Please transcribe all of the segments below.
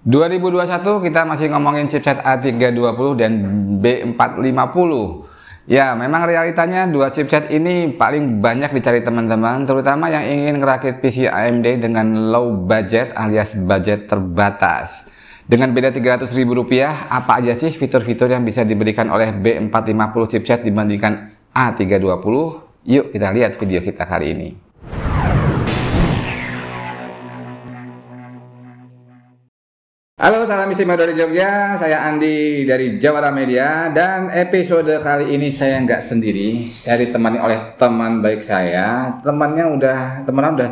2021 kita masih ngomongin chipset A320 dan B450. Ya, memang realitanya dua chipset ini paling banyak dicari teman-teman, terutama yang ingin ngerakit PC AMD dengan low budget alias budget terbatas. Dengan beda Rp300.000, apa aja sih fitur-fitur yang bisa diberikan oleh B450 chipset dibandingkan A320? Yuk kita lihat video kita kali ini. Halo, salam istimewa dari Jogja, saya Andi dari Jawara Media, dan episode kali ini saya nggak sendiri, saya ditemani oleh teman baik saya. Temenan udah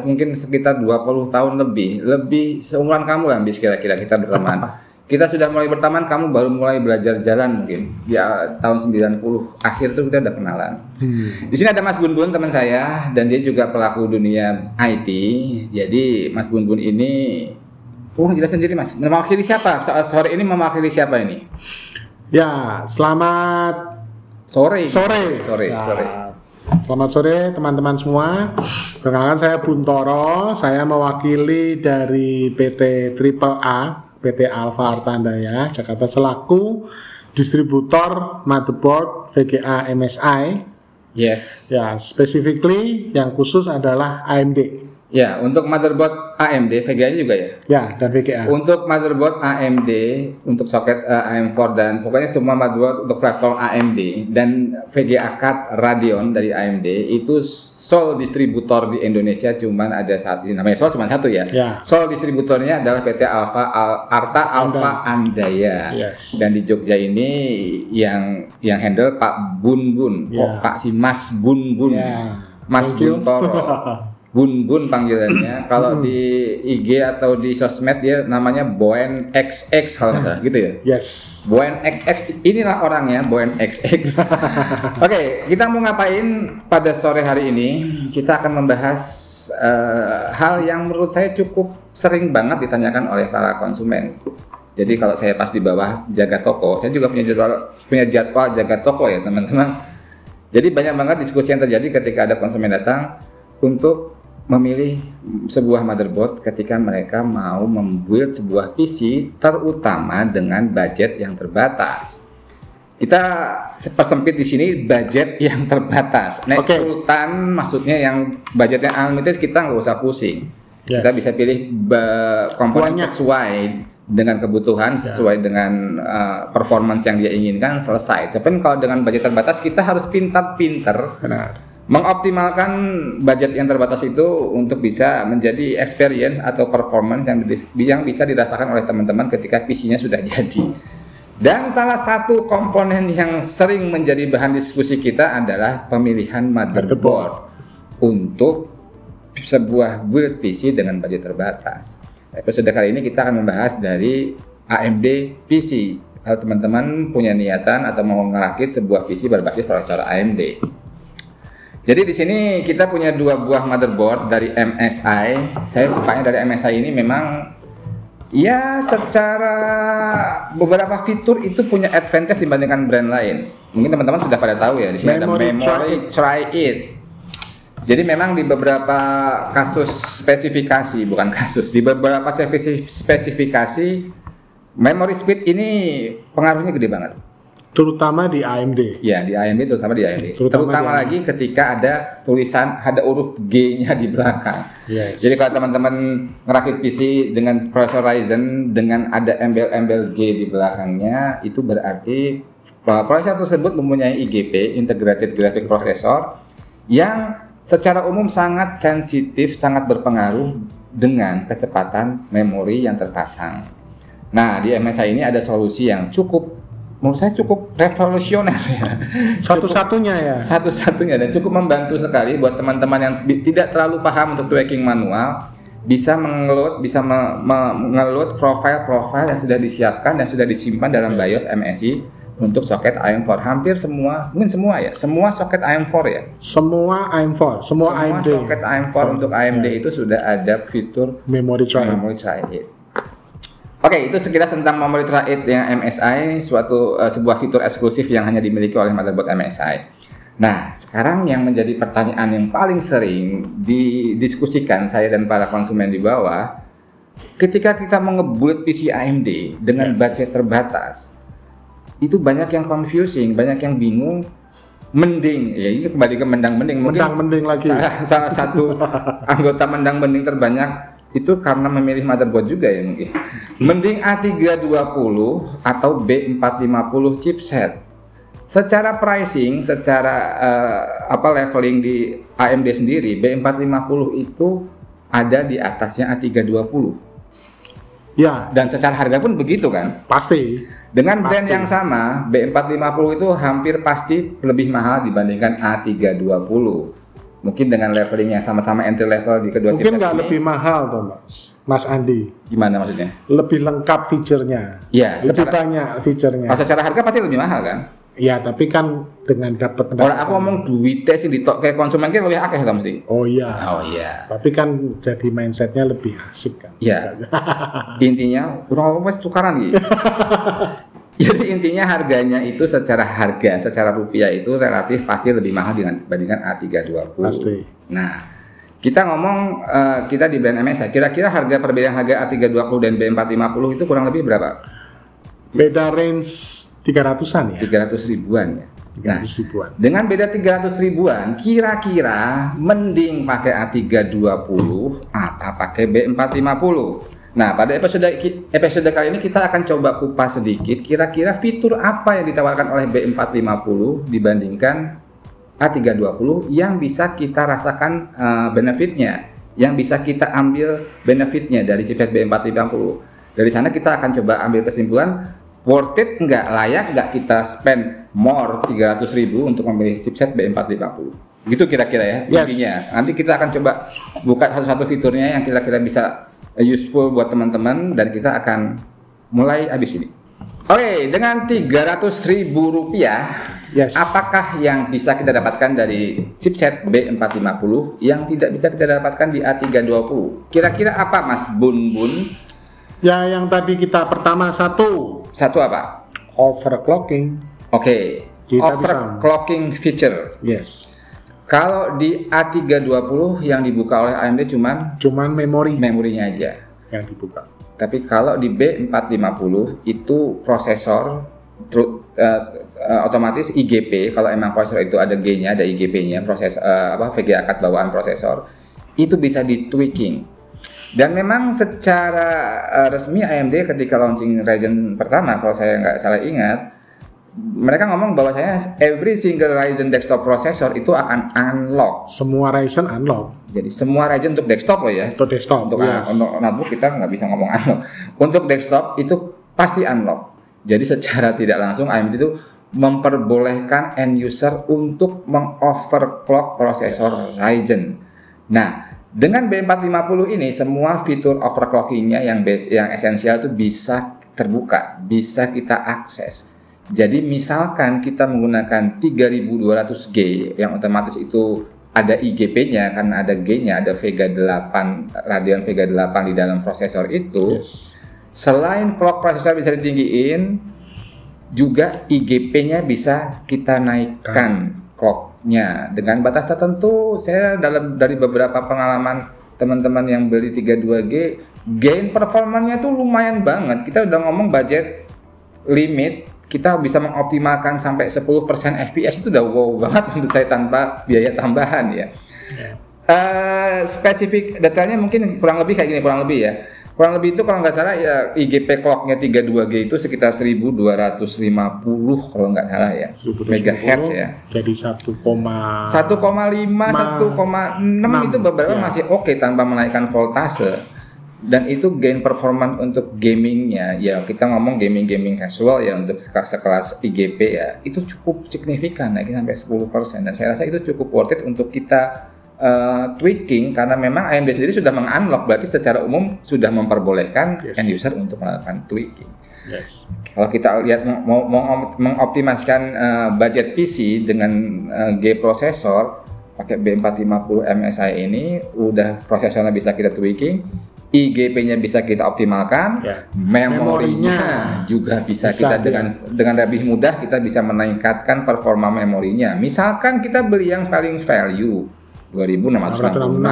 mungkin sekitar 20 tahun lebih seumuran kamu lah, kira-kira kita berteman. Kita sudah mulai berteman, kamu baru mulai belajar jalan mungkin ya, tahun 90 akhir tuh kita udah kenalan. Di sini ada Mas Bun Bun, teman saya, dan dia juga pelaku dunia IT. Jadi Mas Bun Bun ini jelasin sendiri Mas, mewakili siapa? Sore ini mewakili siapa ini? Ya, selamat sore. Ya. Selamat sore teman-teman semua. Perkenalkan saya Buntoro, saya mewakili dari PT Triple A, PT Alfa Artandaya, Jakarta selaku distributor motherboard VGA MSI. Yes. Ya, specifically yang khusus adalah AMD. Ya, untuk motherboard AMD, VGA juga ya? Ya, dan VGA. Untuk motherboard AMD, untuk soket AM4 dan pokoknya semua motherboard untuk platform AMD dan VGA card Radeon dari AMD itu sole distributor di Indonesia cuman ada satu, namanya sole cuma satu ya. Sole distributornya adalah PT Alfa Andaya. Yes. Dan di Jogja ini yang handle Pak Bun Bun. Pak si Mas Bun Bun. Mas Buntoro. Bun Bun panggilannya. Kalau di IG atau di sosmed dia namanya Boen XX kalau nggak salah gitu ya. Yes. Boen XX, inilah orangnya, Boen XX. Oke, kita mau ngapain pada sore hari ini? Kita akan membahas hal yang menurut saya cukup sering banget ditanyakan oleh para konsumen. Jadi kalau saya pas di bawah jaga toko, saya juga punya jadwal jaga toko ya teman-teman. Jadi banyak banget diskusi yang terjadi ketika ada konsumen datang untuk memilih sebuah motherboard ketika mereka mau membuild sebuah PC, terutama dengan budget yang terbatas. Kita persempit di sini budget yang terbatas. Sultan maksudnya yang budgetnya unlimited, kita nggak usah pusing. Yes. Kita bisa pilih komponen sesuai dengan kebutuhan, sesuai dengan performance yang dia inginkan, selesai. Tapi kalau dengan budget terbatas, kita harus pintar-pintar mengoptimalkan budget yang terbatas itu untuk bisa menjadi experience atau performance yang bisa dirasakan oleh teman-teman ketika PC-nya sudah jadi. Dan salah satu komponen yang sering menjadi bahan diskusi kita adalah pemilihan motherboard untuk sebuah build PC dengan budget terbatas. Episode kali ini kita akan membahas dari AMD PC. Kalau teman-teman punya niatan atau mau ngerakit sebuah PC berbasis prosesor AMD. Jadi di sini kita punya dua buah motherboard dari MSI. Saya sukanya dari MSI ini memang ya secara beberapa fitur itu punya advantage dibandingkan brand lain. Mungkin teman-teman sudah pada tahu ya, di sini ada Memory Try It. Jadi memang di beberapa di beberapa spesifikasi memory speed ini pengaruhnya gede banget. Terutama di AMD. Ya, terutama di AMD. Terutama lagi ketika ada huruf G-nya di belakang. Yes. Jadi kalau teman-teman ngerakit PC dengan prosesor Ryzen dengan ada embel-embel G di belakangnya, itu berarti prosesor tersebut mempunyai IGP, Integrated Graphic Processor, yang secara umum sangat sensitif, sangat berpengaruh dengan kecepatan memori yang terpasang. Nah, di MSI ini ada solusi yang menurut saya cukup revolusioner ya. Satu-satunya dan cukup membantu sekali buat teman-teman yang tidak terlalu paham untuk tracking manual, bisa mengeload profile yang sudah disiapkan dan sudah disimpan dalam BIOS MSI untuk soket AM4. Hampir semua soket AM4 ya. Semua AMD. Soket AM4 untuk AMD itu sudah ada fitur Memory Try It. Oke, itu sekilas tentang Memory Try It yang MSI, sebuah fitur eksklusif yang hanya dimiliki oleh motherboard MSI. Nah, sekarang yang menjadi pertanyaan yang paling sering didiskusikan saya dan para konsumen di bawah, ketika kita mengebuat PC AMD dengan budget terbatas, itu banyak yang confusing, banyak yang bingung. Mending, ya ini kembali ke mendang-mending. Mendang-mending lagi. Salah satu anggota mendang-mending terbanyak itu karena memilih motherboard juga ya mungkin. Mending A320 atau B450 chipset. Secara pricing, secara leveling di AMD sendiri, B450 itu ada di atasnya A320. Ya. Dan secara harga pun begitu kan? Pasti. Dengan brand yang sama, B450 itu hampir pasti lebih mahal dibandingkan A320. Mungkin dengan leveling yang sama-sama entry level di kedua chipset ini. Mungkin nggak lebih mahal toh Mas Andi. Gimana maksudnya? Lebih lengkap fiturnya. Iya. Lebih banyak fiturnya. Kalau secara harga pasti lebih mahal kan? Ya, tapi kan dengan dapat Orang aku ngomong duitnya sih ditok kayak konsumen kan lebih akeh kan mesti. Oh iya. Oh iya. Tapi kan jadi mindsetnya lebih asik kan. Iya. Intinya kurang apa tukaran gitu. Jadi intinya harganya itu secara harga, secara rupiah itu relatif pasti lebih mahal dibandingkan A320. Pasti. Nah, kita ngomong kita di brand MSI, kira-kira harga perbedaan harga A320 dan B450 itu kurang lebih berapa? Beda range 300-an ya? 300 ribuan ya. 300 ribuan. Dengan beda 300 ribuan, kira-kira mending pakai A320 atau pakai B450. Nah, pada episode kali ini kita akan coba kupas sedikit kira-kira fitur apa yang ditawarkan oleh B450 dibandingkan A320 yang bisa kita rasakan benefitnya, yang bisa kita ambil benefitnya dari chipset B450. Dari sana kita akan coba ambil kesimpulan worth it nggak, layak nggak kita spend more 300 ribu untuk memilih chipset B450. Gitu kira-kira ya intinya. Nanti kita akan coba buka satu-satu fiturnya yang kira-kira bisa useful buat teman-teman dan kita akan mulai habis ini. Oke, dengan 300 ribu rupiah, apakah yang bisa kita dapatkan dari chipset B450 yang tidak bisa kita dapatkan di A320? Kira-kira apa Mas Bun Bun? Ya, yang tadi kita pertama satu apa? Overclocking. Oke. Overclocking feature. Yes. Kalau di A320 yang dibuka oleh AMD cuman memorinya aja yang dibuka. Tapi kalau di B450 itu prosesor otomatis IGP, kalau emang prosesor itu ada G-nya, ada IGP-nya, VGA card bawaan prosesor, itu bisa di tweaking. Dan memang secara resmi AMD ketika launching Ryzen pertama, kalau saya nggak salah ingat, mereka ngomong bahwasanya every single Ryzen desktop processor itu akan unlock. Semua Ryzen unlock. Jadi semua Ryzen untuk desktop loh ya. Untuk desktop. Untuk notebook kita nggak bisa ngomong unlock. Untuk desktop itu pasti unlock. Jadi secara tidak langsung AMD itu memperbolehkan end user untuk mengoverclock prosesor Ryzen. Nah, dengan B450 ini semua fitur overclockingnya yang esensial itu bisa terbuka, bisa kita akses. Jadi misalkan kita menggunakan 3200G yang otomatis itu ada IGP-nya karena ada G-nya, ada Vega 8, Radeon Vega 8 di dalam prosesor itu. Yes. Selain clock prosesor bisa ditinggiin, juga IGP-nya bisa kita naikkan clock-nya dengan batas tertentu. Saya dari beberapa pengalaman teman-teman yang beli 32G, gain performanya tuh lumayan banget. Kita udah ngomong budget limit, kita bisa mengoptimalkan sampai 10% FPS, itu udah wow banget menurut saya tanpa biaya tambahan ya. Spesifik detailnya mungkin kurang lebih kayak gini, kurang lebih itu kalau nggak salah ya IGP clocknya 32G itu sekitar 1250 kalau nggak salah ya megahertz ya. Jadi 1,5 1,6 itu beberapa masih oke tanpa menaikkan voltase. Dan itu gain performance untuk gamingnya ya, kita ngomong gaming casual ya, untuk sekelas IGP ya itu cukup signifikan naik sampai 10%, dan saya rasa itu cukup worth it untuk kita tweaking karena memang AMD sendiri sudah meng-unlock, berarti secara umum sudah memperbolehkan end user untuk melakukan tweaking. Yes. Kalau kita lihat mau mengoptimalkan budget PC dengan G prosesor pakai B450 MSI ini, udah prosesornya bisa kita tweaking, IGP-nya bisa kita optimalkan, memorinya juga bisa kita dengan lebih mudah kita bisa meningkatkan performa memorinya. Misalkan kita beli yang paling value 2666.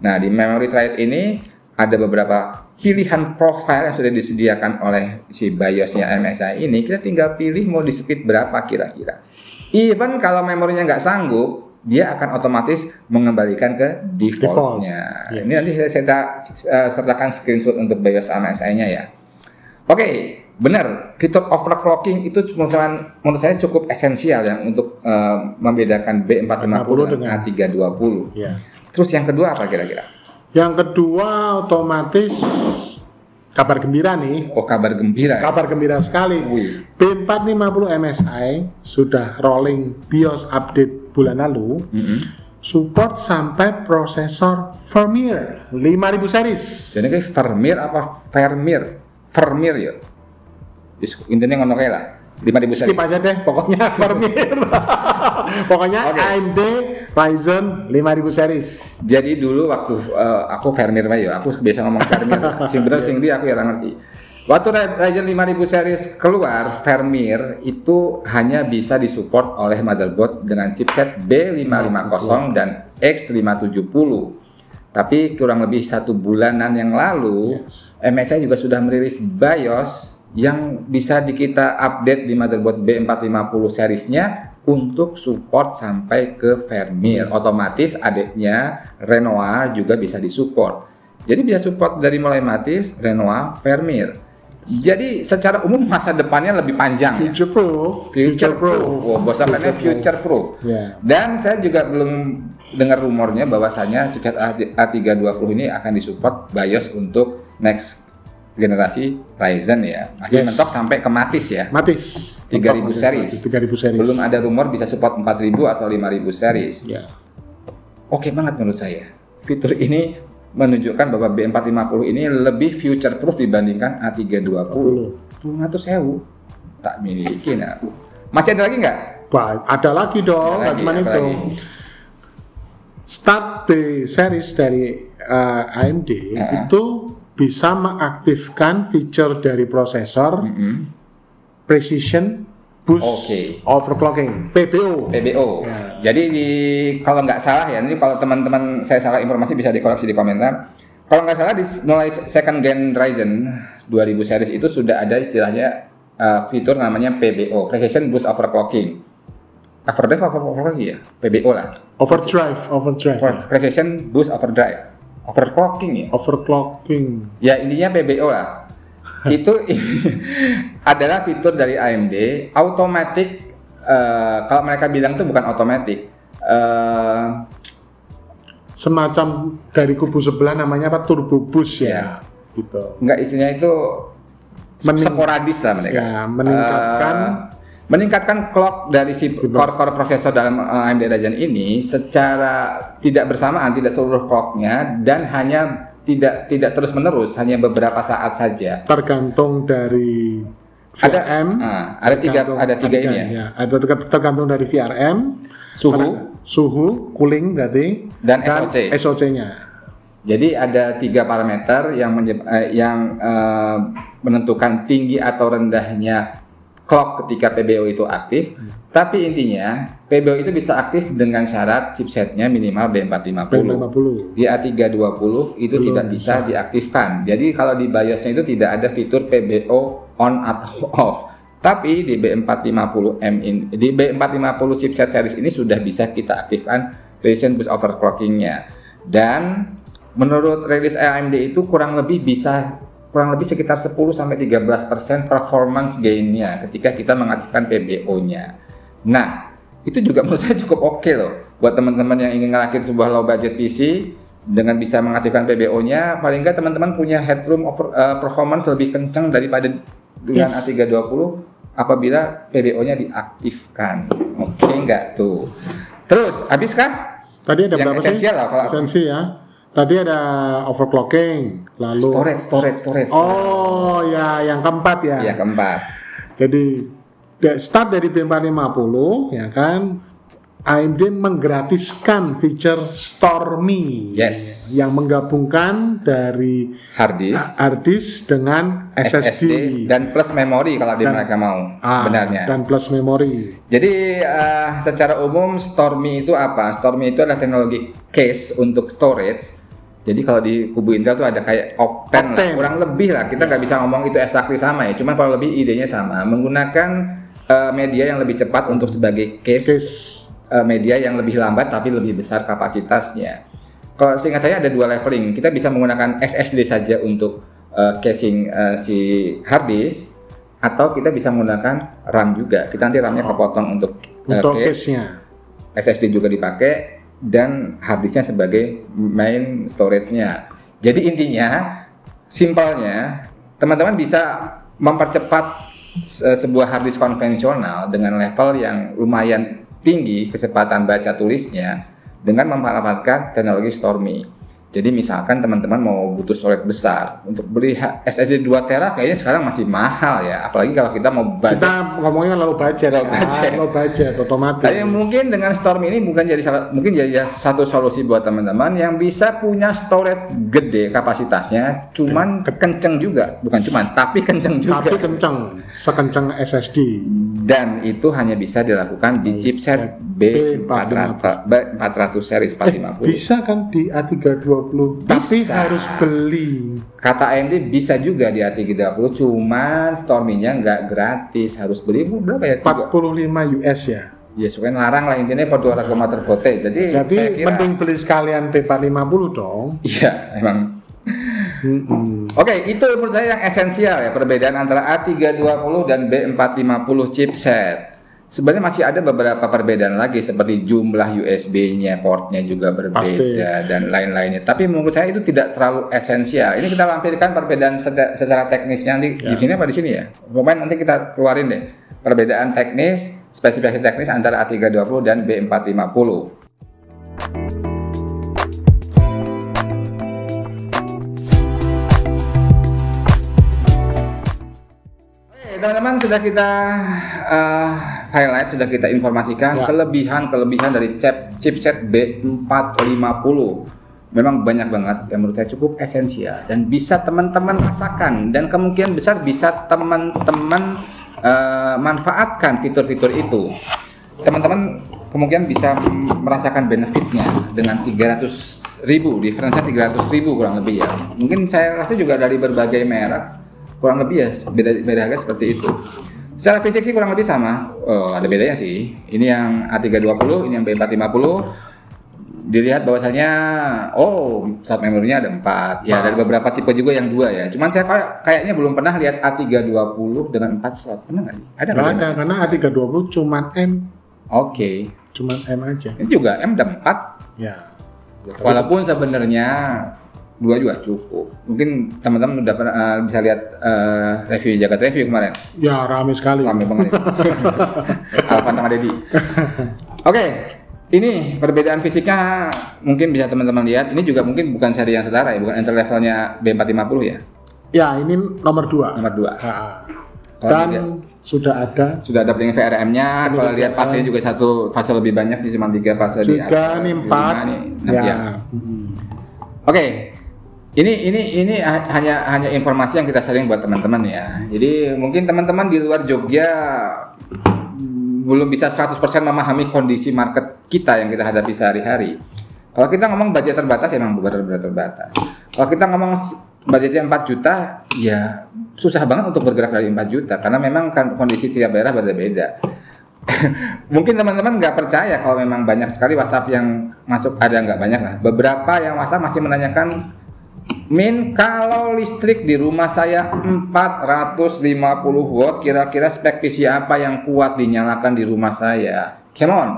Nah, di memory trade ini ada beberapa pilihan profile yang sudah disediakan oleh si BIOS-nya MSI ini, kita tinggal pilih mau di speed berapa kira-kira. Even kalau memorinya nggak sanggup, dia akan otomatis mengembalikan ke default-nya. Yes. Ini nanti saya sertakan screenshot untuk BIOS MSI-nya ya. Oke, benar, fitur overclocking itu menurut saya cukup esensial ya untuk membedakan B450 dengan A320. Ya. Terus yang kedua apa kira-kira? Yang kedua otomatis kabar gembira nih. Oh, kabar gembira. Kabar gembira sekali. Wih. B450 MSI sudah rolling BIOS update bulan lalu. Support sampai prosesor Vermeer 5000 series. Jadi kayak Vermeer apa Vermeer? Vermeer ya. Intinya ngono kayak lah. 5000 series. Skip aja deh, pokoknya Vermeer. Pokoknya AMD Ryzen 5000 series. Jadi dulu waktu aku Vermeer ya, aku biasa ngomong Vermeer. Sing bener sing dia aku ya ngerti. Waktu Ryzen 5000 series keluar, Vermeer itu hanya bisa disupport oleh motherboard dengan chipset B550 dan X570. Tapi kurang lebih 1 bulanan yang lalu, MSI juga sudah merilis BIOS yang bisa kita update di motherboard B450 seriesnya untuk support sampai ke Vermeer. Otomatis adiknya Renoir juga bisa disupport. Jadi bisa support dari mulai Matis, Renoir, Vermeer. Jadi secara umum masa depannya lebih panjang. Future proof. Future proof. Oh, bosannya future proof. Yeah. Dan saya juga belum dengar rumornya bahwasanya chipset A320 ini akan disupport BIOS untuk next generasi Ryzen ya. Masih mentok sampai ke Matis ya. Matis 3000 series. 3000 series. Belum ada rumor bisa support 4000 atau 5000 series. Ya. Oke banget menurut saya. Fitur ini menunjukkan bahwa B450 ini lebih future proof dibandingkan A320. 200.000 tak miliki. Nah. Masih ada lagi nggak? Ada lagi dong, nggak cuma itu. Lagi? Start B series dari AMD itu bisa mengaktifkan feature dari prosesor Precision Boost Overclocking (PBO). Ya. Jadi kalau nggak salah ya, ini kalau teman-teman saya salah informasi bisa dikoreksi di komentar. Kalau nggak salah di mulai second gen Ryzen 2000 series itu sudah ada istilahnya fitur namanya PBO, Precision Boost Overclocking. Overdrive apa overclocking ya? PBO lah. Overdrive. Precision Boost Overdrive. Overclocking ya? Overclocking. Ya intinya PBO lah. Itu adalah fitur dari AMD, automatic. Kalau mereka bilang itu bukan automatic. Semacam dari kubu sebelah namanya apa? Turbo boost ya. Gitu. Enggak, isinya itu sporadis lah mereka. Ya, meningkatkan clock dari si core prosesor dalam AMD Ryzen ini secara tidak bersamaan, tidak seluruh clocknya, dan hanya tidak terus menerus, hanya beberapa saat saja. Tergantung dari VRM. Ada tiga ini ya. Ada tergantung dari VRM, suhu, cooling berarti, dan SOC-nya. Jadi ada 3 parameter yang menentukan tinggi atau rendahnya clock ketika PBO itu aktif. Tapi intinya PBO itu bisa aktif dengan syarat chipsetnya minimal B450. Di A320 itu tidak bisa diaktifkan. Jadi kalau di BIOS-nya itu tidak ada fitur PBO on atau off. Tapi di B450M ini, di B450 chipset series ini sudah bisa kita aktifkan Precision Boost Overclocking-nya. Dan menurut rilis AMD itu kurang lebih sekitar 10-13% performance gain-nya ketika kita mengaktifkan PBO-nya. Nah, itu juga menurut saya cukup oke loh buat teman-teman yang ingin ngerakit sebuah low budget PC dengan bisa mengaktifkan PBO-nya. Paling nggak teman-teman punya headroom performance lebih kencang daripada dengan A320 apabila PBO-nya diaktifkan. Oke nggak tuh? Terus, habis kan? Tadi ada yang berapa esensial sih? Esensi ya. Tadi ada overclocking, lalu storage. Oh ya, yang keempat ya. Yang keempat. Jadi start dari B450 ya kan, AMD menggratiskan fitur Stormy, yang menggabungkan dari hard disk dengan SSD dan plus memori kalau mereka mau sebenarnya. Dan plus memori. Jadi secara umum Stormy itu apa? Stormy itu adalah teknologi case untuk storage Jadi kalau di kubu Intel tuh ada kayak Optane lah, kurang lebih lah. Kita nggak bisa ngomong itu exactly sama ya. Cuman kalau lebih idenya sama. Menggunakan media yang lebih cepat untuk sebagai case. Media yang lebih lambat tapi lebih besar kapasitasnya. Kalau seingat saya ada 2 leveling. Kita bisa menggunakan SSD saja untuk caching si hard disk, atau kita bisa menggunakan RAM juga. Kita nanti RAM-nya kepotong untuk case-nya. SSD juga dipakai dan hard disknya sebagai main storage-nya. Jadi intinya, simpelnya, teman-teman bisa mempercepat sebuah hard disk konvensional dengan level yang lumayan tinggi kecepatan baca tulisnya dengan memanfaatkan teknologi Stormy. Jadi misalkan teman-teman mau butuh storage besar, untuk beli SSD 2 tera kayaknya sekarang masih mahal ya, apalagi kalau kita mau budget. Kita ngomongnya low budget, low budget otomatis. Tapi mungkin dengan Stormy ini mungkin jadi satu solusi buat teman-teman yang bisa punya storage gede kapasitasnya, cuman kenceng juga, bukan cuman, tapi kenceng juga. Tapi kenceng, sekenceng SSD. Dan itu hanya bisa dilakukan di chipset B400 series 450. Bisa kan di A320, tapi harus beli. Kata AMD bisa juga di A330, cuman Stormy-nya nggak gratis, harus beli. Berapa ya? 45 US ya. Ya, suka larang lah intinya pada orang komputer kote. Jadi saya kira mending beli sekalian P450 dong. Iya, emang. Oke, itu menurut saya yang esensial ya, perbedaan antara A320 dan B450 chipset. Sebenarnya masih ada beberapa perbedaan lagi seperti jumlah USB-nya, portnya juga berbeda. Pasti. Dan lain-lainnya. Tapi menurut saya itu tidak terlalu esensial. Ini kita lampirkan perbedaan secara teknisnya nanti di sini apa di sini ya. Pokoknya nanti kita keluarin deh perbedaan teknis, spesifikasi teknis antara A320 dan B450. Teman-teman, sudah kita highlight, sudah kita informasikan kelebihan dari chipset B450. Memang banyak banget yang menurut saya cukup esensial dan bisa teman-teman rasakan, dan kemungkinan besar bisa teman-teman manfaatkan fitur-fitur itu. Teman-teman kemungkinan bisa merasakan benefitnya dengan 300.000, difference-nya 300.000 kurang lebih ya. Mungkin saya rasa juga dari berbagai merek kurang lebih ya beda harga seperti itu. Secara fisik sih kurang lebih sama. Ada bedanya sih. Ini yang A320, ini yang B450. Dilihat bahwasanya slot memorinya ada 4. Ya, ada beberapa tipe juga yang 2 ya. Cuman saya kayaknya belum pernah lihat A320 dengan 4 slot. Pernah nggak sih? Ada karena A320 cuman M. Oke. Cuman M aja. Ini juga M dan 4. Ya. Walaupun sebenarnya 2 juga cukup. Mungkin teman-teman udah pernah bisa lihat review Jagat Review kemarin. Ya, ramai sekali. Ramai banget. Alvan sama Dedi. Oke, ini perbedaan fisiknya mungkin bisa teman-teman lihat. Ini juga mungkin bukan seri yang setara ya, bukan entry levelnya B450 ya. Ya, ini nomor 2. Nomor 2. Dan sudah ada dengan VRM-nya. Kalau lihat fase juga satu fase lebih banyak, cuma 3 fase di atas. Juga nih 4. Ya. Oke. Ini hanya informasi yang kita sharing buat teman-teman ya. Jadi mungkin teman-teman di luar Jogja belum bisa 100% memahami kondisi market kita yang kita hadapi sehari-hari. Kalau kita ngomong budget terbatas, emang benar-benar terbatas. Kalau kita ngomong budgetnya 4 juta, ya susah banget untuk bergerak dari 4 juta karena memang kondisi tiap daerah berbeda. Mungkin teman-teman nggak percaya kalau memang banyak sekali WhatsApp yang masuk, ada nggak banyak lah. Beberapa yang WhatsApp masih menanyakan, Min, kalau listrik di rumah saya 450 watt, kira-kira spek PC apa yang kuat dinyalakan di rumah saya? Come on,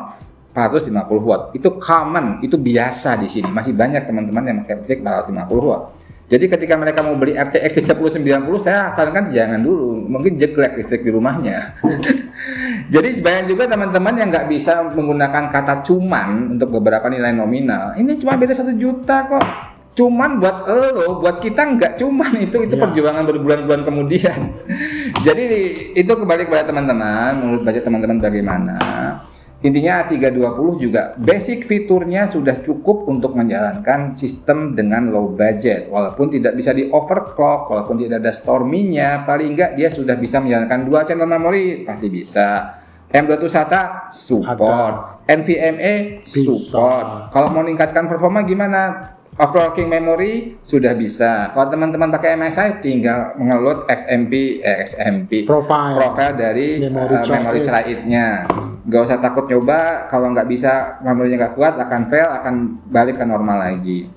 450 watt. Itu common, itu biasa di sini. Masih banyak teman-teman yang pakai listrik 450 watt. Jadi ketika mereka mau beli RTX 3090, saya sarankan jangan dulu. Mungkin jelek listrik di rumahnya. Jadi banyak juga teman-teman yang nggak bisa menggunakan kata cuman untuk beberapa nilai nominal. Ini cuma beda 1 juta kok. Cuman buat lo, buat kita nggak cuman itu perjuangan berbulan-bulan kemudian. Jadi itu kembali kepada teman-teman, menurut budget teman-teman bagaimana. Intinya A320 juga basic fiturnya sudah cukup untuk menjalankan sistem dengan low budget. Walaupun tidak bisa di overclock, walaupun tidak ada Stormy-nya, paling nggak dia sudah bisa menjalankan 2 channel memori, pasti bisa. M.2 SATA support, NVMe support. Kalau mau meningkatkan performa gimana? overclocking memori sudah bisa. Kalau teman-teman pakai MSI tinggal mengeload XMP profile dari memory child-nya. Gak usah takut nyoba, kalau nggak bisa, memorinya nggak kuat, akan fail, akan balik ke normal lagi.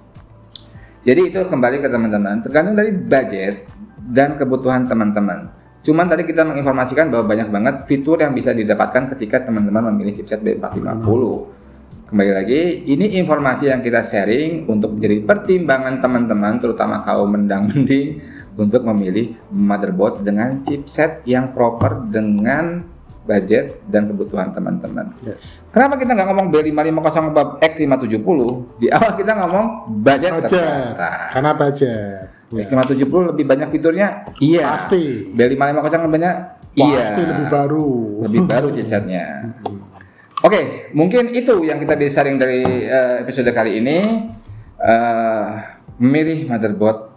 Jadi itu kembali ke teman-teman, tergantung dari budget dan kebutuhan teman-teman. Cuman tadi kita menginformasikan bahwa banyak banget fitur yang bisa didapatkan ketika teman-teman memilih chipset B450. Kembali lagi, ini informasi yang kita sharing untuk menjadi pertimbangan teman-teman, terutama kaum mendang-mending, untuk memilih motherboard dengan chipset yang proper dengan budget dan kebutuhan teman-teman. Yes. Kenapa kita nggak ngomong B550 X570? Di awal kita ngomong budget. Karena budget. X570 lebih banyak fiturnya? Iya. Pasti. B550 lebih banyak? Iya. Pasti lebih baru. Lebih baru chipsetnya. Oke, mungkin itu yang kita bisa sharing dari episode kali ini. Memilih motherboard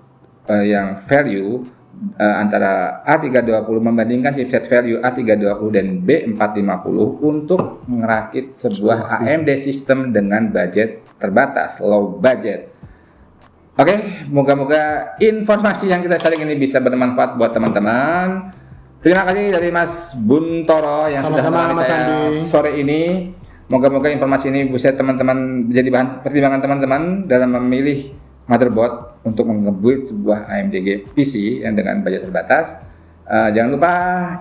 yang value antara A320 membandingkan chipset value A320 dan B450 untuk merakit sebuah AMD system dengan budget terbatas, low budget. Oke, moga-moga informasi yang kita sharing ini bisa bermanfaat buat teman-teman. Terima kasih dari Mas Buntoro yang sudah menemani saya sore ini. Moga-moga informasi ini bisa teman-teman menjadi bahan pertimbangan teman-teman dalam memilih motherboard untuk nge-build sebuah AMD PC yang dengan budget terbatas. Jangan lupa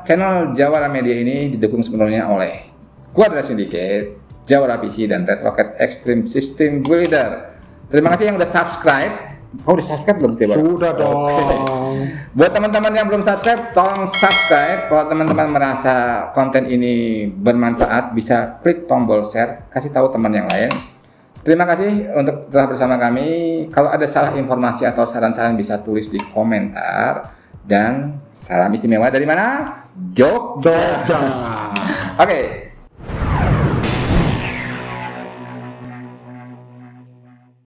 channel Jawara Media ini didukung sepenuhnya oleh Quadra Syndicate, Jawara PC, dan RedRocket Extreme System Builder. Terima kasih yang udah subscribe. Udah subscribe belum? Sudah dong. Okay. Buat teman-teman yang belum subscribe, tolong subscribe. Kalau teman-teman merasa konten ini bermanfaat, bisa klik tombol share, kasih tahu teman yang lain. Terima kasih untuk telah bersama kami. Kalau ada salah informasi atau saran-saran bisa tulis di komentar. Dan salam istimewa dari mana? Jogja. Jogja. Oke.